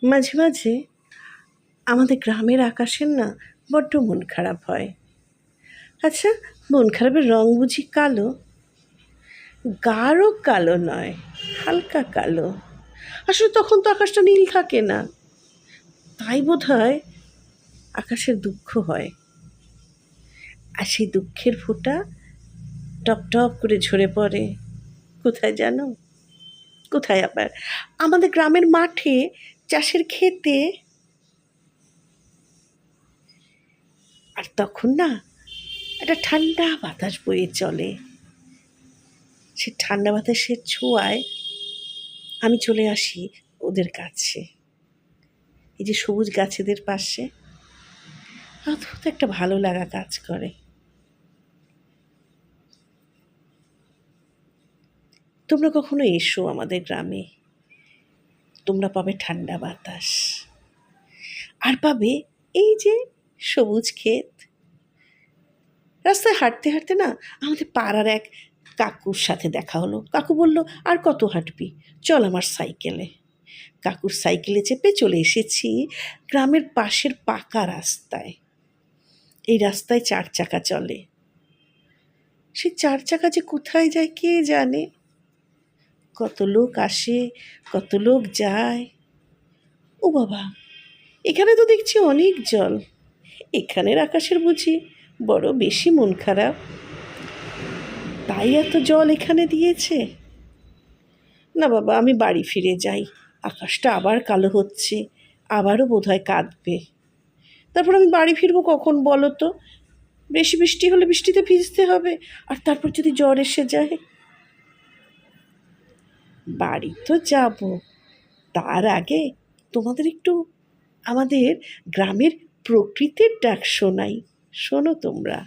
মাঝে মাঝে আমাদের গ্রামের আকাশের না বড্ড মন খারাপ হয়। আচ্ছা, মন খারাপের রং বুঝি কালো? গাঢ় কালো নয়, হালকা কালো। আসলে তখন তো আকাশটা নীল থাকে না, তাই বোধ হয় আকাশের দুঃখ হয়। আর সেই দুঃখের ফোঁটা টপ টপ করে ঝরে পড়ে কোথায় জানো? কোথায় আবার? আমাদের গ্রামের মাঠে, চাষের ক্ষেতে। আর তখন না একটা ঠান্ডা বাতাস বয়ে চলে। সে ঠান্ডা বাতাসের ছোঁয়ায় আমি চলে আসি ওদের কাছে, এই যে সবুজ গাছেদের পাশে। অদ্ভুত একটা ভালো লাগা কাজ করে। তোমরা কখনো এসো আমাদের গ্রামে, তোমরা পাবে ঠান্ডা বাতাস, আর পাবে এই যে সবুজ ক্ষেত। রাস্তায় হাঁটতে হাঁটতে না আমাদের পাড়ার এক কাকুর সাথে দেখা হলো। কাকু বলল, আর কত হাঁটবি, চল আমার সাইকেলে। কাকুর সাইকেলে চেপে চলে এসেছি গ্রামের পাশের পাকা রাস্তায়। এই রাস্তায় 4 চাকা চলে। সে 4 চাকা যে কোথায় যায় কে জানে। কত লোক আসে, কত লোক যায়। ও বাবা, এখানে তো দেখছি অনেক জল। এখানের আকাশের বুঝি বড় বেশি মন খারাপ, তাই এত জল এখানে দিয়েছে। না বাবা, আমি বাড়ি ফিরে যাই। আকাশটা আবার কালো হচ্ছে, আবারও বোধহয় কাঁদবে। তারপর আমি বাড়ি ফিরবো কখন বলো তো? বেশি বৃষ্টি হলে বৃষ্টিতে ভিজতে হবে, আর তারপর যদি জ্বর এসে যায়। বাড়ি তো যাব, তার আগে তোমাদের একটু আমাদের গ্রামের প্রকৃতির ডাক শোনাই। শোনো তোমরা।